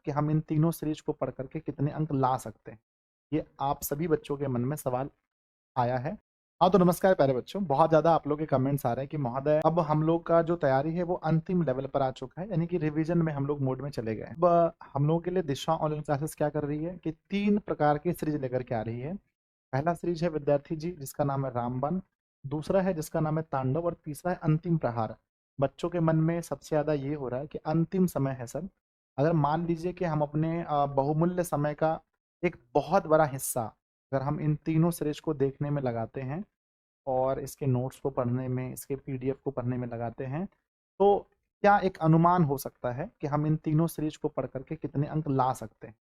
कि हम इन तीनों सीरीज को पढ़ करके कितने अंक ला सकते हैं। ये आप सभी बच्चों के मन में सवाल आया है। हाँ, तो नमस्कार प्यारे बच्चों, बहुत ज़्यादा आप लोग के कमेंट्स आ रहे हैं कि महोदय अब हम लोग का जो तैयारी है वो अंतिम लेवल पर आ चुका है, यानी कि रिवीजन में हम लोग मोड में चले गए हैं। अब हम लोगों के लिए दिशा ऑनलाइन क्लासेस क्या कर रही है कि 3 प्रकार की सीरीज लेकर के आ रही है। पहला सीरीज है विद्यार्थी जी, जिसका नाम है रामबाण। दूसरा है जिसका नाम है तांडव, और तीसरा है अंतिम प्रहार। बच्चों के मन में सबसे ज़्यादा ये हो रहा है कि अंतिम समय है सर। अगर मान लीजिए कि हम अपने बहुमूल्य समय का एक बहुत बड़ा हिस्सा अगर हम इन तीनों सीरीज को देखने में लगाते हैं और इसके नोट्स को पढ़ने में, इसके पीडीएफ को पढ़ने में लगाते हैं, तो क्या एक अनुमान हो सकता है कि हम इन तीनों सीरीज को पढ़ करके कितने अंक ला सकते हैं।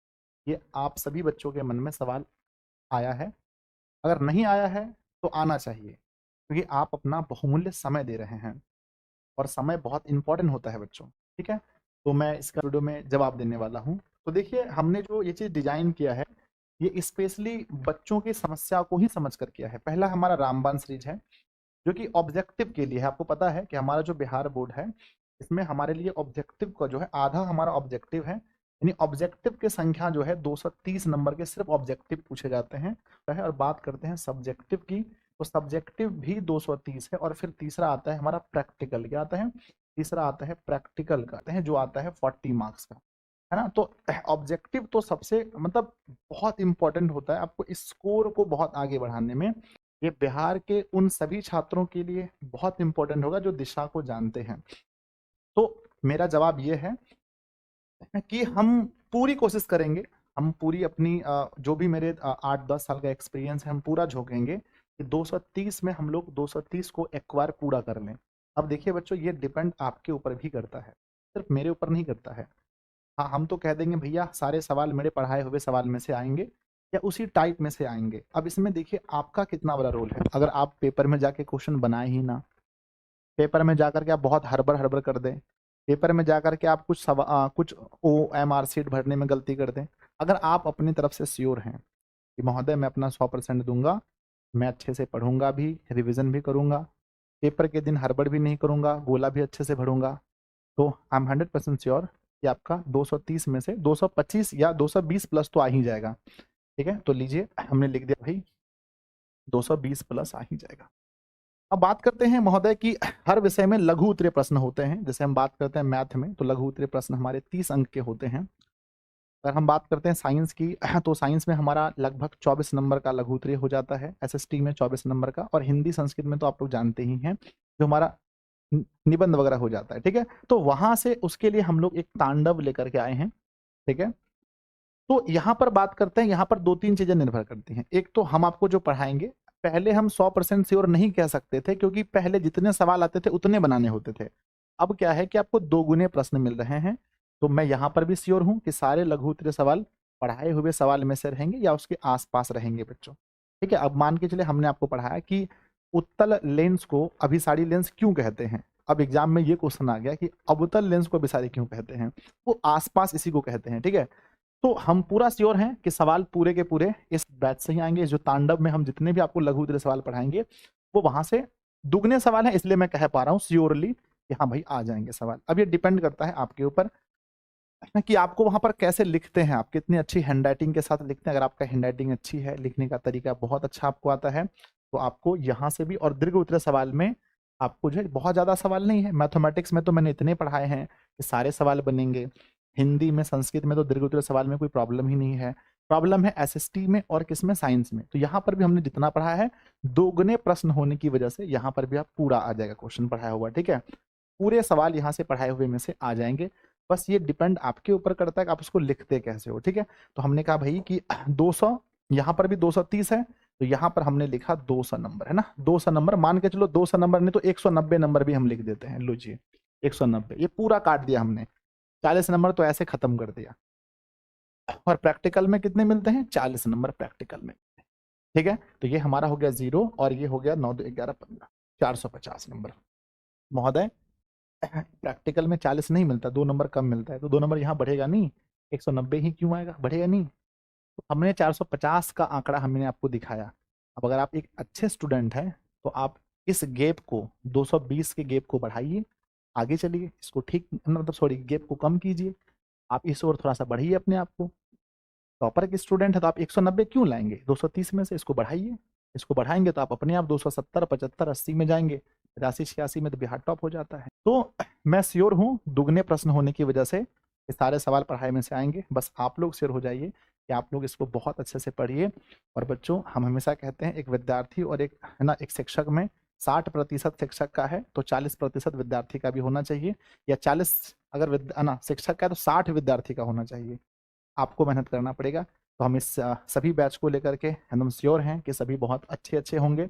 ये आप सभी बच्चों के मन में सवाल आया है। अगर नहीं आया है तो आना चाहिए, क्योंकि आप अपना बहुमूल्य समय दे रहे हैं और समय बहुत इंपॉर्टेंट होता है बच्चों। ठीक है, तो मैं इसका वीडियो में जवाब देने वाला हूँ। तो देखिए, हमने जो ये चीज़ डिजाइन किया है ये स्पेशली बच्चों की समस्या को ही समझ कर किया है। पहला हमारा रामबाण सीरीज है, जो कि ऑब्जेक्टिव के लिए है। आपको पता है कि हमारा जो बिहार बोर्ड है, इसमें हमारे लिए ऑब्जेक्टिव का जो है आधा हमारा ऑब्जेक्टिव है, यानी ऑब्जेक्टिव की संख्या जो है 230 नंबर के सिर्फ ऑब्जेक्टिव पूछे जाते हैं। और बात करते हैं सब्जेक्टिव की, तो सब्जेक्टिव भी 230 है। और फिर तीसरा आता है हमारा प्रैक्टिकल। क्या आता है? तीसरा आता है प्रैक्टिकल का, जो आता है 40 मार्क्स का, है ना। तो ऑब्जेक्टिव तो सबसे मतलब बहुत इंपॉर्टेंट होता है आपको स्कोर को बहुत आगे बढ़ाने में। ये बिहार के उन सभी छात्रों के लिए बहुत इंपॉर्टेंट होगा जो दिशा को जानते हैं। तो मेरा जवाब ये है कि हम पूरी कोशिश करेंगे, हम पूरी अपनी जो भी मेरे 8-10 साल का एक्सपीरियंस है, हम पूरा झोंकेंगे कि 230 में हम लोग 230 को एक बार पूरा कर लें। अब देखिए बच्चों, ये डिपेंड आपके ऊपर भी करता है, सिर्फ मेरे ऊपर नहीं करता है। हाँ, हम तो कह देंगे भैया सारे सवाल मेरे पढ़ाए हुए सवाल में से आएंगे या उसी टाइप में से आएंगे। अब इसमें देखिए आपका कितना बड़ा रोल है। अगर आप पेपर में जाके क्वेश्चन बनाए ही ना, पेपर में जाकर के आप बहुत हड़बड़ हड़बड़ कर दें, पेपर में जाकर के आप कुछ OMR सीट भरने में गलती कर दें, अगर आप अपनी तरफ से श्योर हैं कि महोदय मैं अपना 100% दूंगा, मैं अच्छे से पढ़ूंगा भी, रिविजन भी करूंगा, पेपर के दिन हड़बड़ भी नहीं करूंगा, गोला भी अच्छे से भरूंगा, तो आई एम 100% श्योर कि आपका 230 में से 225 या 220 प्लस तो आ ही जाएगा। ठीक है, तो लीजिए हमने लिख दिया भाई 220 प्लस आ ही जाएगा। अब बात करते हैं महोदय कि हर विषय में लघु उत्तरीय प्रश्न होते हैं। जैसे हम बात करते हैं मैथ में, तो लघु उत्तरीय प्रश्न हमारे 30 अंक के होते हैं। अगर हम बात करते हैं साइंस की, तो साइंस में हमारा लगभग 24 नंबर का लघु उत्तरीय हो जाता है, SST में 24 नंबर का, और हिंदी संस्कृत में तो आप लोग जानते ही हैं जो हमारा निबंध वगैरह हो जाता है। ठीक है, तो वहां से उसके लिए हम लोग एक तांडव लेकर के आए हैं। ठीक है, तो यहाँ पर बात करते हैं, यहाँ पर 2-3 चीजें निर्भर करती हैं। एक तो हम आपको जो पढ़ाएंगे, पहले हम 100% श्योर नहीं कह सकते थे, क्योंकि पहले जितने सवाल आते थे उतने बनाने होते थे। अब क्या है कि आपको 2 गुने प्रश्न मिल रहे हैं। तो मैं यहाँ पर भी श्योर हूँ कि सारे लघु उत्तरीय सवाल पढ़ाए हुए सवाल में से रहेंगे या उसके आसपास रहेंगे बच्चों। ठीक है, अब मान के चले हमने आपको पढ़ाया कि उत्तल लेंस को अभिसारी लेंस क्यों कहते हैं। अब एग्जाम में ये क्वेश्चन आ गया कि अवतल लेंस को अभिसारी क्यों कहते हैं, वो आसपास इसी को कहते हैं। ठीक है, तो हम पूरा श्योर हैं कि सवाल पूरे के पूरे इस बैच से ही आएंगे। जो तांडव में हम जितने भी आपको लघु उत्तरीय सवाल पढ़ाएंगे वो वहां से दुगने सवाल हैं, इसलिए मैं कह पा रहा हूँ श्योरली कि हाँ भाई आ जाएंगे सवाल। अब ये डिपेंड करता है आपके ऊपर कि आपको वहां पर कैसे लिखते हैं, आप कितनी अच्छी हैंडराइटिंग के साथ लिखते हैं। अगर आपका हैंडराइटिंग अच्छी है, लिखने का तरीका बहुत अच्छा आपको आता है, तो आपको यहाँ से भी, और दीर्घ उत्तरीय सवाल में आपको जो है बहुत ज्यादा सवाल नहीं है। मैथमेटिक्स में तो मैंने इतने पढ़ाए हैं कि सारे सवाल बनेंगे। हिंदी में, संस्कृत में तो दीर्घ उत्तरीय सवाल में कोई प्रॉब्लम ही नहीं है। प्रॉब्लम है SST में और किसमें, साइंस में। तो यहाँ पर भी हमने जितना पढ़ा है, दोगुने प्रश्न होने की वजह से यहाँ पर भी आप पूरा आ जाएगा क्वेश्चन पढ़ाया हुआ। ठीक है, पूरे सवाल यहाँ से पढ़ाए हुए में से आ जाएंगे। बस ये डिपेंड आपके ऊपर करता है कि आप उसको लिखते कैसे हो। ठीक है, तो हमने कहा भाई कि 200, यहाँ पर भी 230 है, तो यहाँ पर हमने लिखा 200 नंबर, है ना। 200 नंबर मान के चलो, 200 नंबर नहीं तो 190 नंबर भी हम लिख देते हैं। लो जी 190, ये पूरा काट दिया हमने। 40 नंबर तो ऐसे खत्म कर दिया। और प्रैक्टिकल में कितने मिलते हैं? 40 नंबर प्रैक्टिकल में। ठीक है, तो ये हमारा हो गया 0 और ये हो गया 9 2 11 15, 450 नंबर। महोदय प्रैक्टिकल में 40 नहीं मिलता, 2 नंबर कम मिलता है, तो 2 नंबर यहाँ बढ़ेगा नहीं, 190 ही क्यों आएगा, बढ़ेगा नहीं। तो हमने 450 का आंकड़ा हमने आपको दिखाया। अब अगर आप एक अच्छे स्टूडेंट हैं तो आप इस गैप को, 220 के गैप को बढ़ाइए, आगे चलिए, इसको ठीक मतलब सॉरी गैप को कम कीजिए, आप इस ओर थोड़ा सा बढ़िए अपने आप को। टॉपर के स्टूडेंट है तो आप 190 क्यों लाएंगे, 230 में से इसको बढ़ाइए। इसको बढ़ाएंगे तो आप अपने आप 270, 75, 80 में जाएंगे। 83, 86 में तो बिहार टॉप हो जाता है। तो मैं श्योर हूँ दुगने प्रश्न होने की वजह से ये सारे सवाल पढ़ाई में से आएंगे। बस आप लोग श्योर हो जाइए कि आप लोग इसको बहुत अच्छे से पढ़िए। और बच्चों, हम हमेशा कहते हैं एक विद्यार्थी और एक है ना एक शिक्षक में 60% शिक्षक का है तो 40% विद्यार्थी का भी होना चाहिए, या 40 अगर ना शिक्षक का है तो 60 विद्यार्थी का होना चाहिए। आपको मेहनत करना पड़ेगा। तो हम इस सभी बैच को लेकर के एकदम श्योर हैं कि सभी बहुत अच्छे अच्छे होंगे।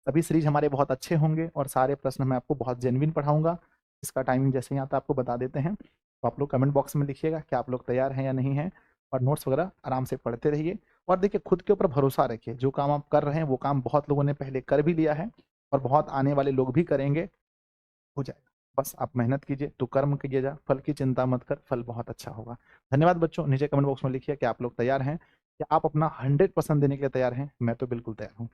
सभी सीरीज हमारे बहुत अच्छे होंगे और सारे प्रश्न मैं आपको बहुत जेन्युइन पढ़ाऊंगा। इसका टाइमिंग जैसे ही आता है आपको बता देते हैं। तो आप लोग कमेंट बॉक्स में लिखिएगा कि आप लोग तैयार हैं या नहीं हैं, और नोट्स वगैरह आराम से पढ़ते रहिए। और देखिए, खुद के ऊपर भरोसा रखिए। जो काम आप कर रहे हैं वो काम बहुत लोगों ने पहले कर भी लिया है और बहुत आने वाले लोग भी करेंगे। हो जाएगा। बस आप मेहनत कीजिए, तो कर्म कीजिए जा, फल की चिंता मत कर, फल बहुत अच्छा होगा। धन्यवाद बच्चों। नीचे कमेंट बॉक्स में लिखिए कि आप लोग तैयार हैं, कि आप अपना 100% देने के लिए तैयार हैं। मैं तो बिल्कुल तैयार हूँ।